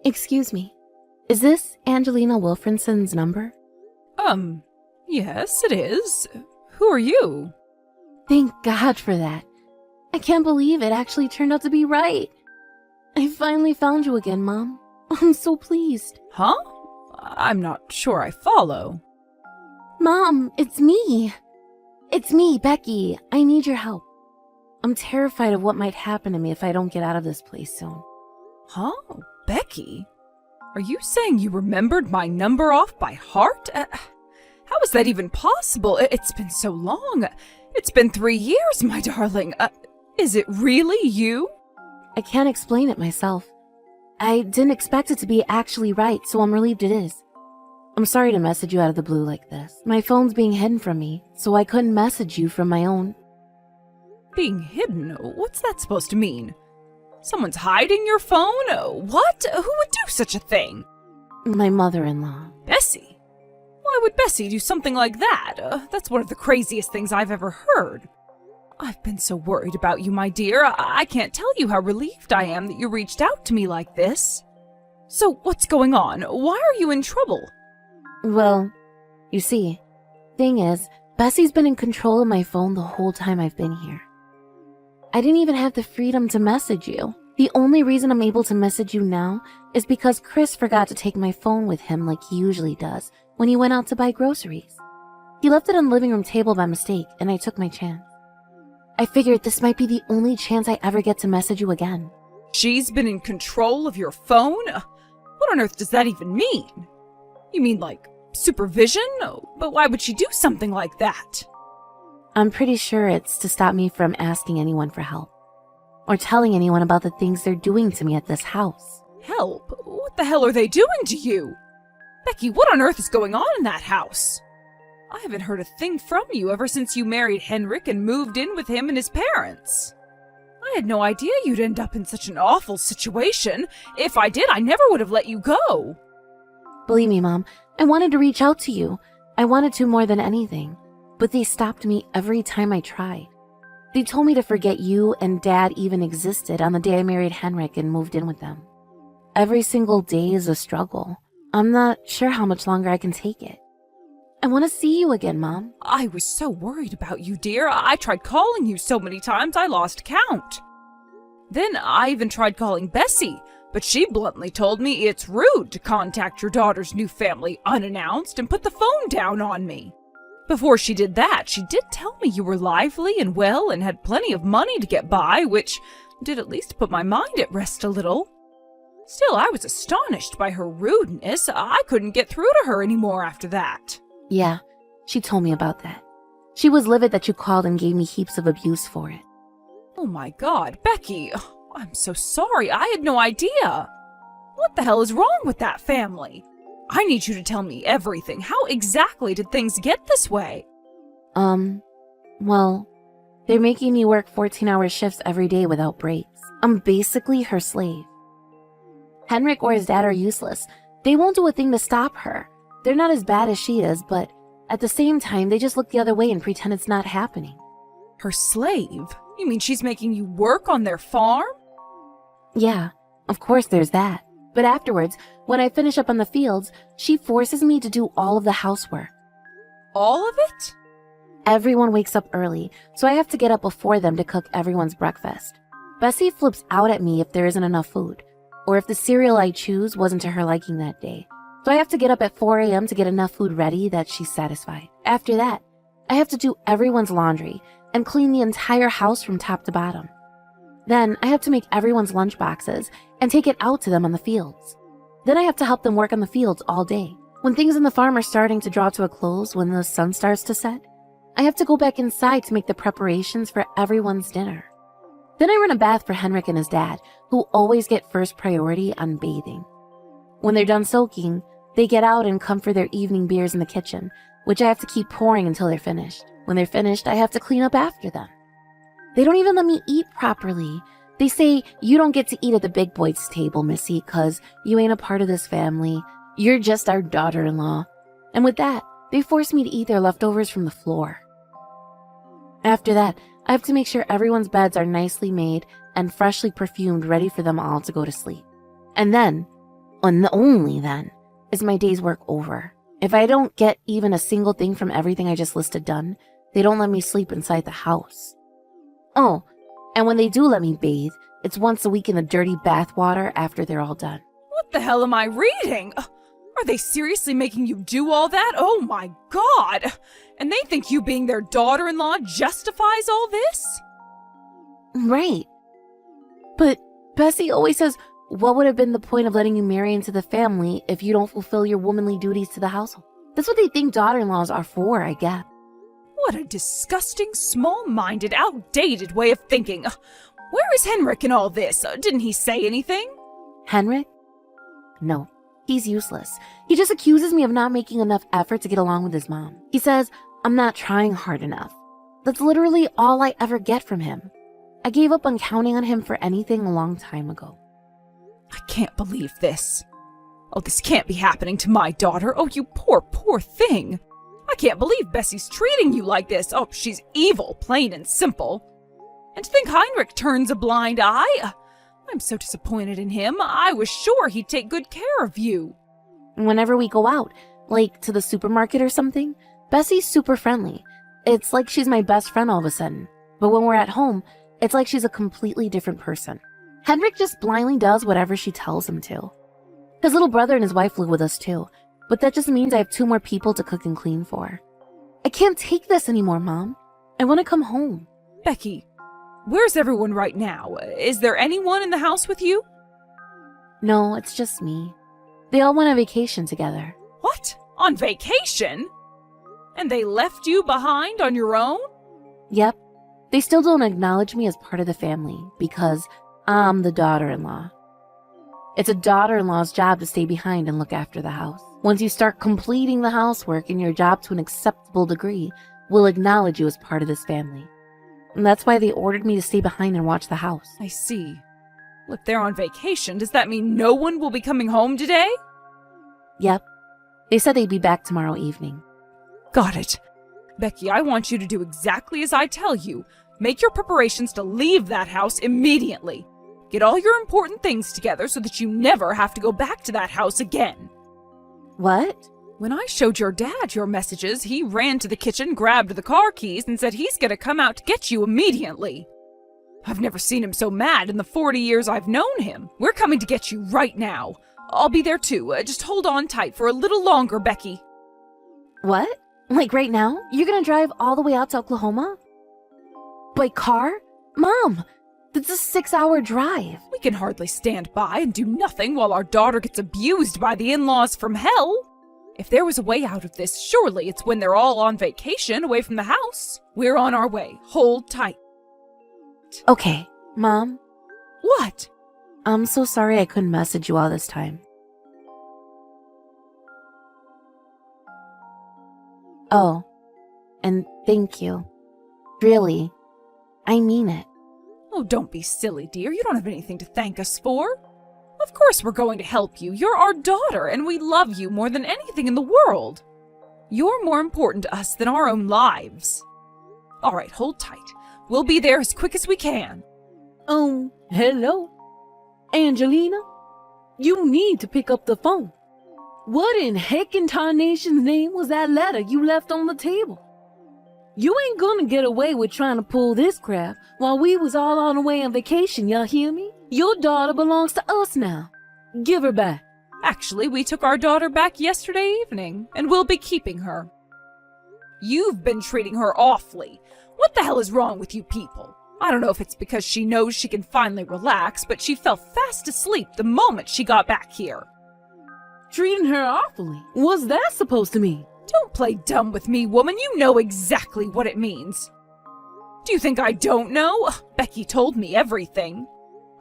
Excuse me. Is this Angelina Wilfrinson's number? Yes, it is. Who are you? Thank God for that. I can't believe it actually turned out to be right. I finally found you again, Mom. I'm so pleased. Huh? I'm not sure I follow. Mom, it's me. It's me, Becky. I need your help. I'm terrified of what might happen to me if I don't get out of this place soon. Huh? Becky? Are you saying you remembered my number off by heart? How is that even possible? It's been so long. It's been 3 years, my darling. Is it really you? I can't explain it myself. I didn't expect it to be actually right, so I'm relieved it is. I'm sorry to message you out of the blue like this. My phone's being hidden from me, so I couldn't message you from my own. Being hidden? What's that supposed to mean? Someone's hiding your phone? What? Who would do such a thing? My mother-in-law. Bessie? Why would Bessie do something like that? That's one of the craziest things I've ever heard. I've been so worried about you, my dear. I can't tell you how relieved I am that you reached out to me like this. So what's going on? Why are you in trouble? Well, you see, thing is, Bessie's been in control of my phone the whole time I've been here. I didn't even have the freedom to message you. The only reason I'm able to message you now is because Chris forgot to take my phone with him like he usually does when he went out to buy groceries. He left it on the living room table by mistake, and I took my chance. I figured this might be the only chance I ever get to message you again. She's been in control of your phone? What on earth does that even mean? You mean like supervision? But why would she do something like that? I'm pretty sure it's to stop me from asking anyone for help, or telling anyone about the things they're doing to me at this house. Help? What the hell are they doing to you? Becky, what on earth is going on in that house? I haven't heard a thing from you ever since you married Henrik and moved in with him and his parents. I had no idea you'd end up in such an awful situation. If I did, I never would have let you go. Believe me, Mom, I wanted to reach out to you. I wanted to more than anything. But they stopped me every time I tried. They told me to forget you and Dad even existed on the day I married Henrik and moved in with them. Every single day is a struggle. I'm not sure how much longer I can take it. I want to see you again, Mom. I was so worried about you, dear. I tried calling you so many times I lost count. Then I even tried calling Bessie, but she bluntly told me it's rude to contact your daughter's new family unannounced and put the phone down on me. Before she did that, she did tell me you were lively and well and had plenty of money to get by, which did at least put my mind at rest a little. Still, I was astonished by her rudeness. I couldn't get through to her anymore after that. Yeah, she told me about that. She was livid that you called and gave me heaps of abuse for it. Oh my God, Becky, I'm so sorry. I had no idea. What the hell is wrong with that family? I need you to tell me everything. How exactly did things get this way? Well, they're making me work 14-hour shifts every day without breaks. I'm basically her slave. Henrik or his dad are useless. They won't do a thing to stop her. They're not as bad as she is, but at the same time, they just look the other way and pretend it's not happening. Her slave? You mean she's making you work on their farm? Yeah, of course there's that. But afterwards, when I finish up on the fields, she forces me to do all of the housework. All of it? Everyone wakes up early, so I have to get up before them to cook everyone's breakfast. Bessie flips out at me if there isn't enough food, or if the cereal I choose wasn't to her liking that day. So I have to get up at 4 a.m. to get enough food ready that she's satisfied. After that, I have to do everyone's laundry and clean the entire house from top to bottom. Then I have to make everyone's lunch boxes and take it out to them on the fields. Then I have to help them work on the fields all day. When things in the farm are starting to draw to a close, when the sun starts to set, I have to go back inside to make the preparations for everyone's dinner. Then I run a bath for Henrik and his dad, who always get first priority on bathing. When they're done soaking, they get out and come for their evening beers in the kitchen, which I have to keep pouring until they're finished. When they're finished, I have to clean up after them. They don't even let me eat properly. They say, you don't get to eat at the big boys' table, Missy, 'cause you ain't a part of this family. You're just our daughter-in-law. And with that, they force me to eat their leftovers from the floor. After that, I have to make sure everyone's beds are nicely made and freshly perfumed, ready for them all to go to sleep. And then, And only then is my day's work over. If I don't get even a single thing from everything I just listed done, they don't let me sleep inside the house. Oh, and when they do let me bathe, it's once a week in the dirty bath water after they're all done. What the hell am I reading? Are they seriously making you do all that? Oh my god! And they think you being their daughter-in-law justifies all this? Right. But Bessie always says, what would have been the point of letting you marry into the family if you don't fulfill your womanly duties to the household? That's what they think daughter-in-laws are for, I guess. What a disgusting, small-minded, outdated way of thinking. Where is Henrik in all this? Didn't he say anything? Henrik? No, he's useless. He just accuses me of not making enough effort to get along with his mom. He says I'm not trying hard enough. That's literally all I ever get from him. I gave up on counting on him for anything a long time ago. I can't believe this. Oh, this can't be happening to my daughter. Oh, you poor, poor thing. I can't believe Bessie's treating you like this. Oh, she's evil, plain and simple. And to think Heinrich turns a blind eye. I'm so disappointed in him. I was sure he'd take good care of you. Whenever we go out, like to the supermarket or something, Bessie's super friendly. It's like she's my best friend all of a sudden. But when we're at home, it's like she's a completely different person. Henrik just blindly does whatever she tells him to. His little brother and his wife live with us too, but that just means I have 2 more people to cook and clean for. I can't take this anymore, Mom. I want to come home. Becky, where's everyone right now? Is there anyone in the house with you? No, it's just me. They all went on vacation together. What? On vacation? And they left you behind on your own? Yep. They still don't acknowledge me as part of the family because I'm the daughter-in-law. It's a daughter-in-law's job to stay behind and look after the house. Once you start completing the housework and your job to an acceptable degree, we'll acknowledge you as part of this family. And that's why they ordered me to stay behind and watch the house. I see. Well, if they're on vacation, does that mean no one will be coming home today? Yep. They said they'd be back tomorrow evening. Got it. Becky, I want you to do exactly as I tell you. Make your preparations to leave that house immediately. Get all your important things together so that you never have to go back to that house again. What? When I showed your dad your messages, he ran to the kitchen, grabbed the car keys, and said he's gonna come out to get you immediately. I've never seen him so mad in the 40 years I've known him. We're coming to get you right now. I'll be there too. Just hold on tight for a little longer, Becky. What? Like right now? You're gonna drive all the way out to Oklahoma? By car? Mom, that's a 6-hour drive. We can hardly stand by and do nothing while our daughter gets abused by the in-laws from hell. If there was a way out of this, surely it's when they're all on vacation away from the house. We're on our way. Hold tight. Okay, Mom. What? I'm so sorry I couldn't message you all this time. Oh, and thank you. Really, I mean it. Oh, don't be silly, dear. You don't have anything to thank us for. Of course we're going to help you. You're our daughter, and we love you more than anything in the world. You're more important to us than our own lives. All right, hold tight. We'll be there as quick as we can. Hello? Angelina? You need to pick up the phone. What in heck in tarnation's name was that letter you left on the table? You ain't gonna get away with trying to pull this crap while we was all on the way on vacation, y'all hear me? Your daughter belongs to us now. Give her back. Actually, we took our daughter back yesterday evening, and we'll be keeping her. You've been treating her awfully. What the hell is wrong with you people? I don't know if it's because she knows she can finally relax, but she fell fast asleep the moment she got back here. Treating her awfully. What's that supposed to mean? Don't play dumb with me, woman. You know exactly what it means. Do you think I don't know? Becky told me everything.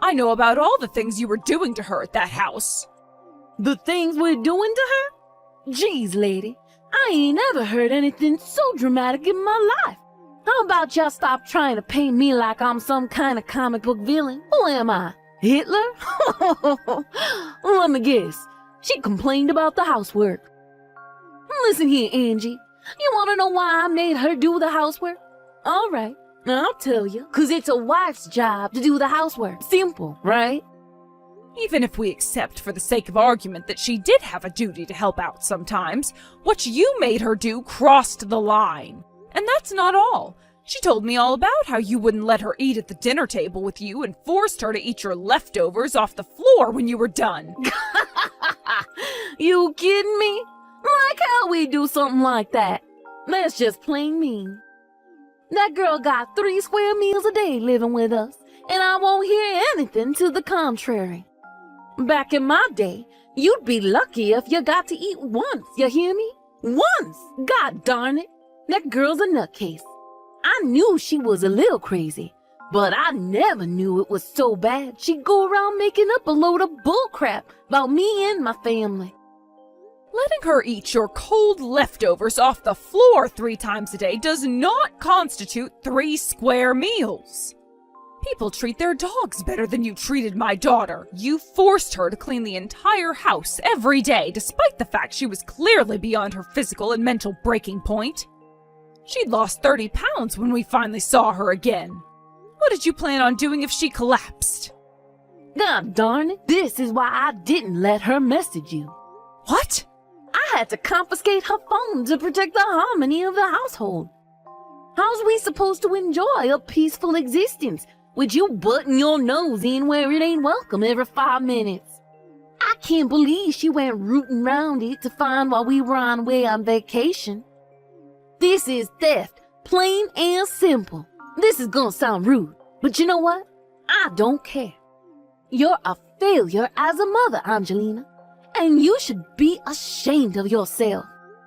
I know about all the things you were doing to her at that house. The things we're doing to her? Jeez, lady, I ain't ever heard anything so dramatic in my life. How about y'all stop trying to paint me like I'm some kind of comic book villain? Who am I? Hitler? Let me guess. She complained about the housework. Listen here, Angie. You want to know why I made her do the housework? All right, I'll tell you. 'Cause it's a wife's job to do the housework. Simple, right? Even if we accept for the sake of argument that she did have a duty to help out sometimes, what you made her do crossed the line. And that's not all. She told me all about how you wouldn't let her eat at the dinner table with you and forced her to eat your leftovers off the floor when you were done. You kidding me? Like how we do something like that? That's just plain mean. That girl got 3 square meals a day living with us, and I won't hear anything to the contrary. Back in my day, you'd be lucky if you got to eat once, you hear me? Once! God darn it! That girl's a nutcase. I knew she was a little crazy, but I never knew it was so bad she'd go around making up a load of bullcrap about me and my family. Letting her eat your cold leftovers off the floor 3 times a day does not constitute 3 square meals. People treat their dogs better than you treated my daughter. You forced her to clean the entire house every day, despite the fact she was clearly beyond her physical and mental breaking point. She'd lost 30 pounds when we finally saw her again. What did you plan on doing if she collapsed? God darn it, this is why I didn't let her message you. What? I had to confiscate her phone to protect the harmony of the household. How's we supposed to enjoy a peaceful existence with you butting your nose in where it ain't welcome every 5 minutes? I can't believe she went rooting round it to find while we were on way on vacation. This is theft, plain and simple. This is gonna sound rude, but you know what? I don't care. You're a failure as a mother, Angelina, and you should be ashamed of yourself.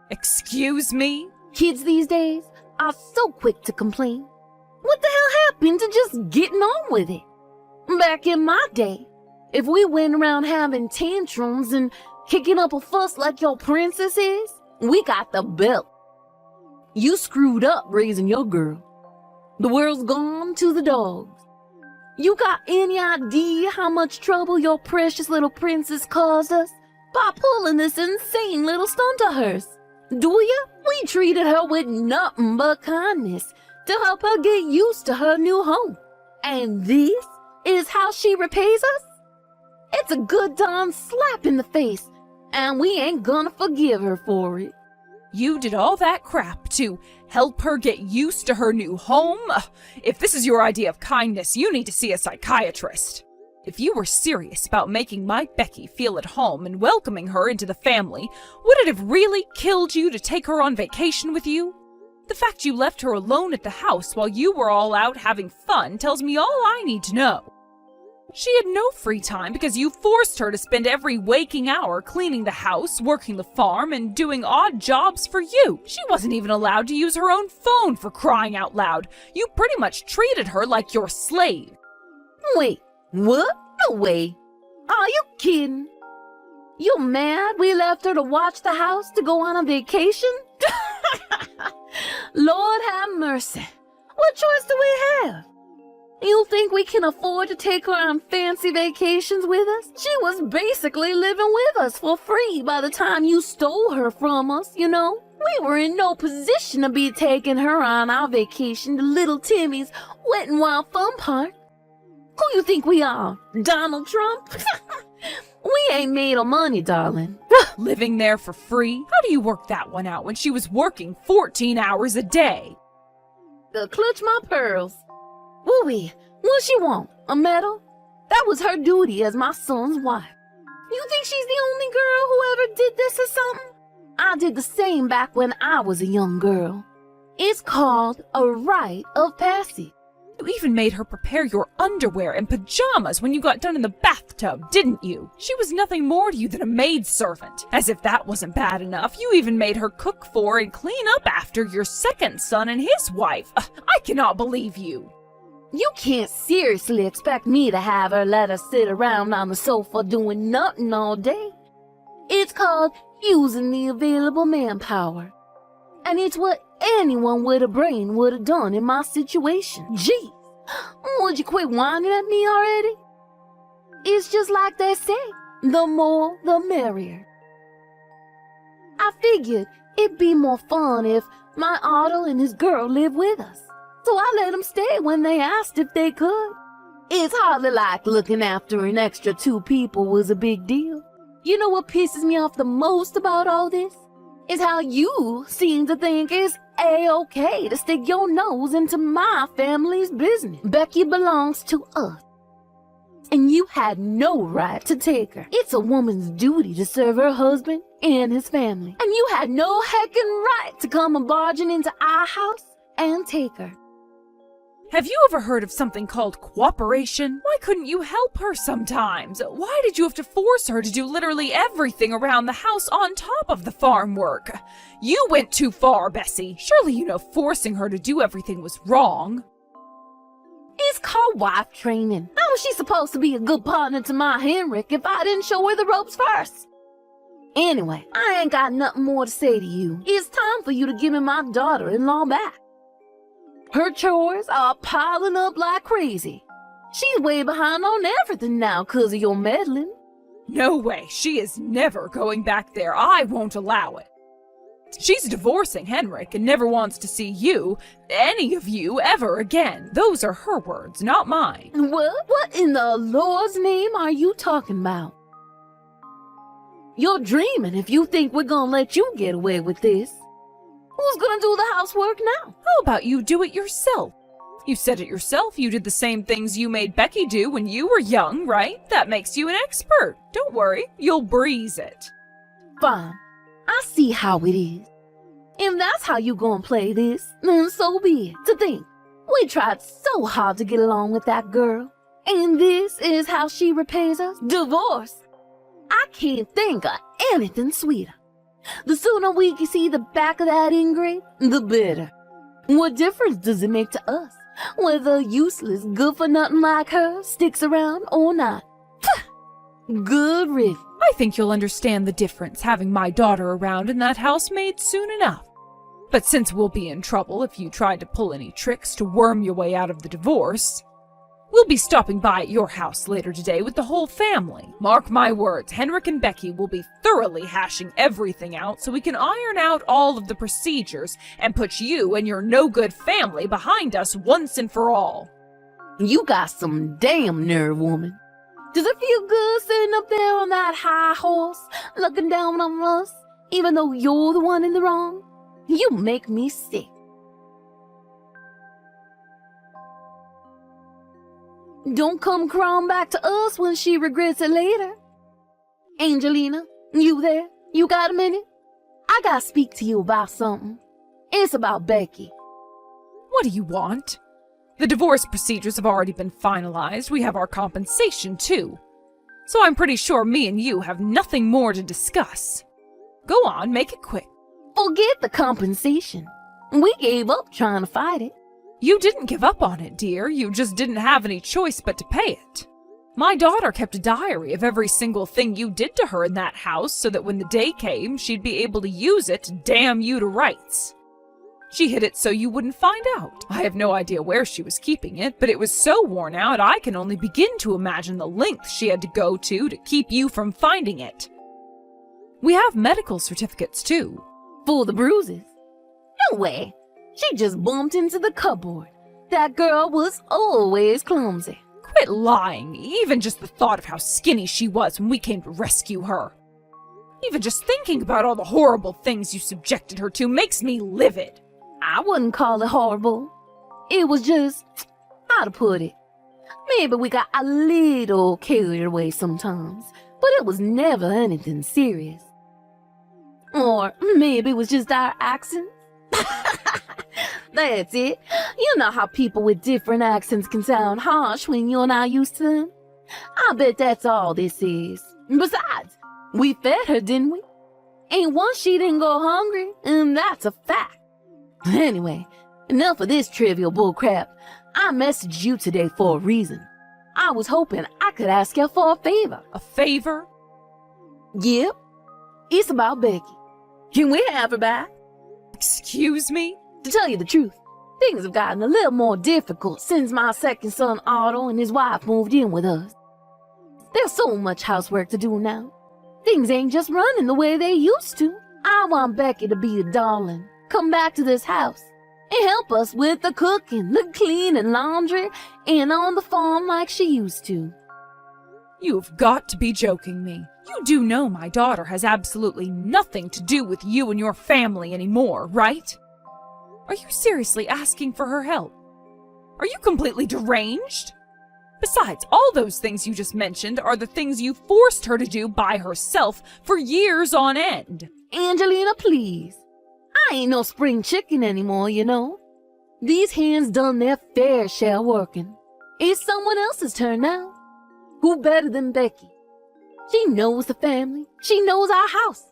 Excuse me? Kids these days are so quick to complain. What the hell happened to just getting on with it? Back in my day, if we went around having tantrums and kicking up a fuss like your princess is, we got the belt. You screwed up raising your girl. The world's gone to the dogs. You got any idea how much trouble your precious little princess caused us by pulling this insane little stunt of hers? Do ya? We treated her with nothing but kindness to help her get used to her new home. And this is how she repays us? It's a good darn slap in the face, and we ain't gonna forgive her for it. You did all that crap to help her get used to her new home? If this is your idea of kindness, you need to see a psychiatrist. If you were serious about making my Becky feel at home and welcoming her into the family, would it have really killed you to take her on vacation with you? The fact you left her alone at the house while you were all out having fun tells me all I need to know. She had no free time because you forced her to spend every waking hour cleaning the house, working the farm, and doing odd jobs for you. She wasn't even allowed to use her own phone, for crying out loud. You pretty much treated her like your slave. Wait, what? No way. Are you kidding? You mad we left her to watch the house to go on a vacation? Lord have mercy. What choice do we have? You think we can afford to take her on fancy vacations with us? She was basically living with us for free by the time you stole her from us, you know? We were in no position to be taking her on our vacation to Little Timmy's Wet and Wild Fun Park. Who you think we are, Donald Trump? We ain't made of money, darling. Living there for free? How do you work that one out when she was working 14 hours a day? Clutch my pearls. Woo-wee, what she want? A medal? That was her duty as my son's wife. You think she's the only girl who ever did this or something? I did the same back when I was a young girl. It's called a rite of passage. You even made her prepare your underwear and pajamas when you got done in the bathtub, didn't you? She was nothing more to you than a maidservant. As if that wasn't bad enough, you even made her cook for and clean up after your second son and his wife. I cannot believe you. You can't seriously expect me to have her let her sit around on the sofa doing nothing all day. It's called using the available manpower. And it's what anyone with a brain would have done in my situation. Gee, would you quit whining at me already? It's just like they say, the more the merrier. I figured it'd be more fun if my Otto and his girl lived with us. So I let them stay when they asked if they could. It's hardly like looking after an extra 2 people was a big deal. You know what pisses me off the most about all this? Is how you seem to think it's A-okay to stick your nose into my family's business. Becky belongs to us, and you had no right to take her. It's a woman's duty to serve her husband and his family, and you had no heckin' right to come barging into our house and take her. Have you ever heard of something called cooperation? Why couldn't you help her sometimes? Why did you have to force her to do literally everything around the house on top of the farm work? You went too far, Bessie. Surely you know forcing her to do everything was wrong. It's called wife training. How was she supposed to be a good partner to my Henrik if I didn't show her the ropes first? Anyway, I ain't got nothing more to say to you. It's time for you to give me my daughter-in-law back. Her chores are piling up like crazy. She's way behind on everything now 'cause of your meddling. No way. She is never going back there. I won't allow it. She's divorcing Henrik and never wants to see you, any of you, ever again. Those are her words, not mine. What in the Lord's name are you talking about? You're dreaming if you think we're gonna let you get away with this. Who's gonna do the housework now? How about you do it yourself? You said it yourself. You did the same things you made Becky do when you were young, right? That makes you an expert. Don't worry, you'll breeze it. Fine. I see how it is. If that's how you gonna play this, then so be it. To think, we tried so hard to get along with that girl, and this is how she repays us? Divorce. I can't think of anything sweeter. The sooner we can see the back of that ingrate, the better. What difference does it make to us whether a useless, good-for-nothing like her sticks around or not? Good riddance. I think you'll understand the difference having my daughter around in that housemaid soon enough. But since we'll be in trouble if you tried to pull any tricks to worm your way out of the divorce, we'll be stopping by at your house later today with the whole family. Mark my words, Henrik and Becky will be thoroughly hashing everything out so we can iron out all of the procedures and put you and your no-good family behind us once and for all. You got some damn nerve, woman. Does it feel good sitting up there on that high horse, looking down on us, even though you're the one in the wrong? You make me sick. Don't come crawling back to us when she regrets it later. Angelina, you there? You got a minute? I gotta speak to you about something. It's about Becky. What do you want? The divorce procedures have already been finalized. We have our compensation, too. So I'm pretty sure me and you have nothing more to discuss. Go on, make it quick. Forget the compensation. We gave up trying to fight it. You didn't give up on it, dear. You just didn't have any choice but to pay it. My daughter kept a diary of every single thing you did to her in that house so that when the day came, she'd be able to use it to damn you to rights. She hid it so you wouldn't find out. I have no idea where she was keeping it, but it was so worn out I can only begin to imagine the lengths she had to go to keep you from finding it. We have medical certificates, too. For the bruises? No way. She just bumped into the cupboard. That girl was always clumsy. Quit lying. Even just the thought of how skinny she was when we came to rescue her. Even just thinking about all the horrible things you subjected her to makes me livid. I wouldn't call it horrible. It was just, how to put it? Maybe we got a little carried away sometimes, but it was never anything serious. Or maybe it was just our accents. That's it. You know how people with different accents can sound harsh when you're not used to them? I bet that's all this is. Besides, we fed her, didn't we? And once she didn't go hungry, and that's a fact. Anyway, enough of this trivial bullcrap. I messaged you today for a reason. I was hoping I could ask you for a favor. A favor? Yep. It's about Becky. Can we have her back? Excuse me? To tell you the truth, things have gotten a little more difficult since my second son Otto and his wife moved in with us. There's so much housework to do now. Things ain't just running the way they used to. I want Becky to be a darling, come back to this house, and help us with the cooking, the cleaning, laundry, and on the farm like she used to. You've got to be joking me. You do know my daughter has absolutely nothing to do with you and your family anymore, right? Are you seriously asking for her help? Are you completely deranged? Besides, all those things you just mentioned are the things you forced her to do by herself for years on end. Angelina, please. I ain't no spring chicken anymore, you know. These hands done their fair share working. It's someone else's turn now. Who better than Becky? She knows the family. She knows our house.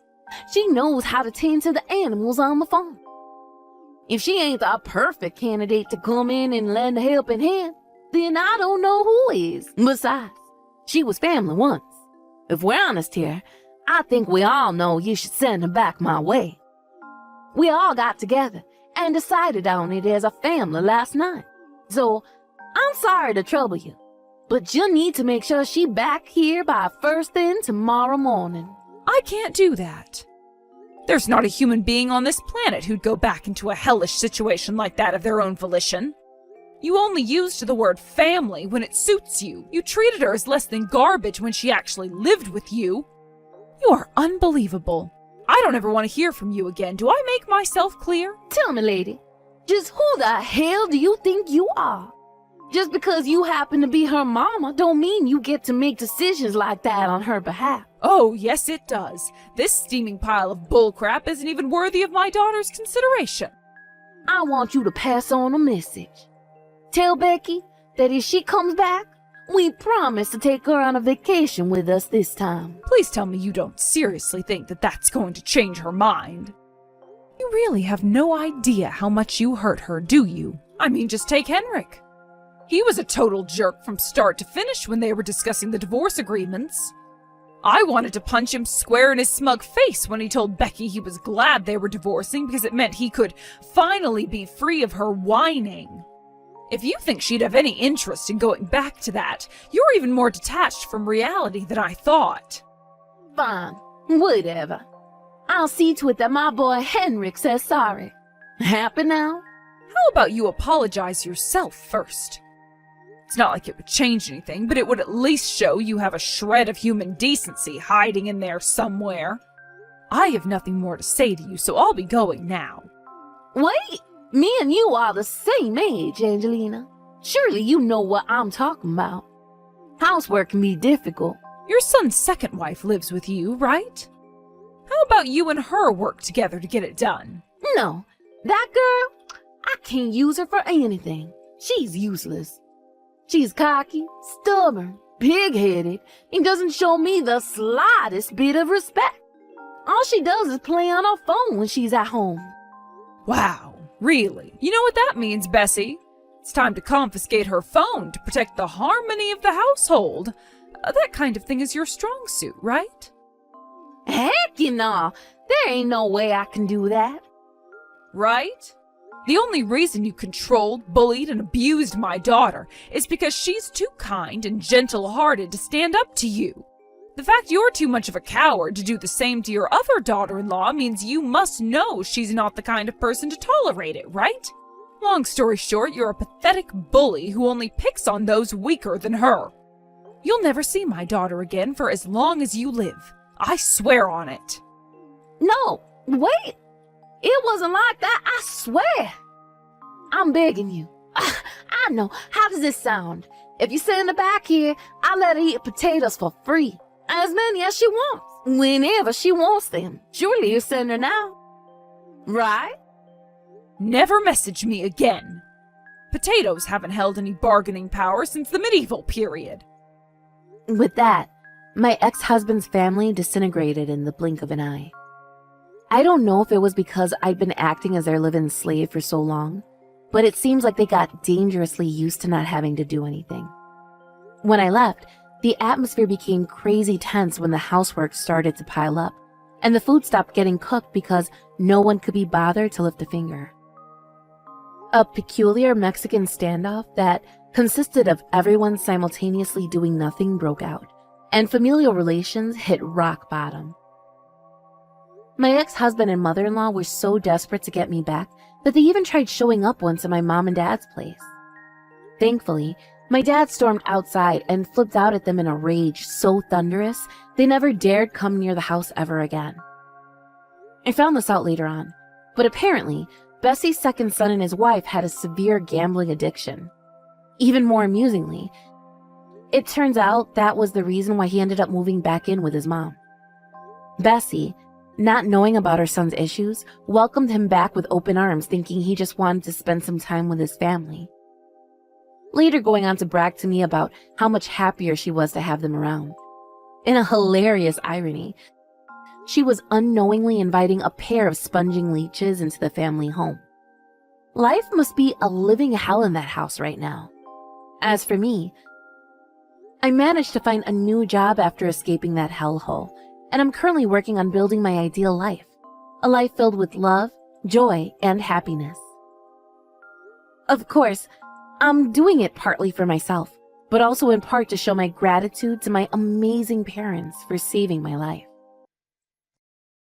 She knows how to tend to the animals on the farm. If she ain't the perfect candidate to come in and lend a helping hand, then I don't know who is. Besides, she was family once. If we're honest here, I think we all know you should send her back my way. We all got together and decided on it as a family last night. So, I'm sorry to trouble you, but you need to make sure she back here by first thing tomorrow morning. I can't do that. There's not a human being on this planet who'd go back into a hellish situation like that of their own volition. You only used the word family when it suits you. You treated her as less than garbage when she actually lived with you. You are unbelievable. I don't ever want to hear from you again. Do I make myself clear? Tell me, lady, just who the hell do you think you are? Just because you happen to be her mama don't mean you get to make decisions like that on her behalf. Oh, yes it does. This steaming pile of bullcrap isn't even worthy of my daughter's consideration. I want you to pass on a message. Tell Becky that if she comes back, we promise to take her on a vacation with us this time. Please tell me you don't seriously think that that's going to change her mind. You really have no idea how much you hurt her, do you? I mean, just take Henrik. He was a total jerk from start to finish when they were discussing the divorce agreements. I wanted to punch him square in his smug face when he told Becky he was glad they were divorcing because it meant he could finally be free of her whining. If you think she'd have any interest in going back to that, you're even more detached from reality than I thought. Fine, whatever. I'll see to it that my boy Henrik says sorry. Happy now? How about you apologize yourself first? It's not like it would change anything, but it would at least show you have a shred of human decency hiding in there somewhere. I have nothing more to say to you, so I'll be going now. Wait, me and you are the same age, Angelina. Surely you know what I'm talking about. Housework can be difficult. Your son's second wife lives with you, right? How about you and her work together to get it done? No, that girl, I can't use her for anything. She's useless. She's cocky, stubborn, pig-headed, and doesn't show me the slightest bit of respect. All she does is play on her phone when she's at home. Wow, really? You know what that means, Bessie? It's time to confiscate her phone to protect the harmony of the household. That kind of thing is your strong suit, right? Heck, you know, there ain't no way I can do that. Right? The only reason you controlled, bullied, and abused my daughter is because she's too kind and gentle-hearted to stand up to you. The fact you're too much of a coward to do the same to your other daughter-in-law means you must know she's not the kind of person to tolerate it, right? Long story short, you're a pathetic bully who only picks on those weaker than her. You'll never see my daughter again for as long as you live. I swear on it. No, wait. It wasn't like that, I swear. I'm begging you. I know. How does this sound? If you send her back here, I'll let her eat potatoes for free. As many as she wants. Whenever she wants them. Surely you send her now. Right? Never message me again. Potatoes haven't held any bargaining power since the medieval period. With that, my ex-husband's family disintegrated in the blink of an eye. I don't know if it was because I'd been acting as their live-in slave for so long, but it seems like they got dangerously used to not having to do anything. When I left, the atmosphere became crazy tense when the housework started to pile up, and the food stopped getting cooked because no one could be bothered to lift a finger. A peculiar Mexican standoff that consisted of everyone simultaneously doing nothing broke out, and familial relations hit rock bottom. My ex-husband and mother-in-law were so desperate to get me back that they even tried showing up once at my mom and dad's place. Thankfully, my dad stormed outside and flipped out at them in a rage so thunderous they never dared come near the house ever again. I found this out later on, but apparently, Bessie's second son and his wife had a severe gambling addiction. Even more amusingly, it turns out that was the reason why he ended up moving back in with his mom. Bessie, not knowing about her son's issues, welcomed him back with open arms, thinking he just wanted to spend some time with his family. Later going on to brag to me about how much happier she was to have them around. In a hilarious irony, she was unknowingly inviting a pair of sponging leeches into the family home. Life must be a living hell in that house right now. As for me, I managed to find a new job after escaping that hellhole, and I'm currently working on building my ideal life, a life filled with love, joy, and happiness. Of course, I'm doing it partly for myself, but also in part to show my gratitude to my amazing parents for saving my life.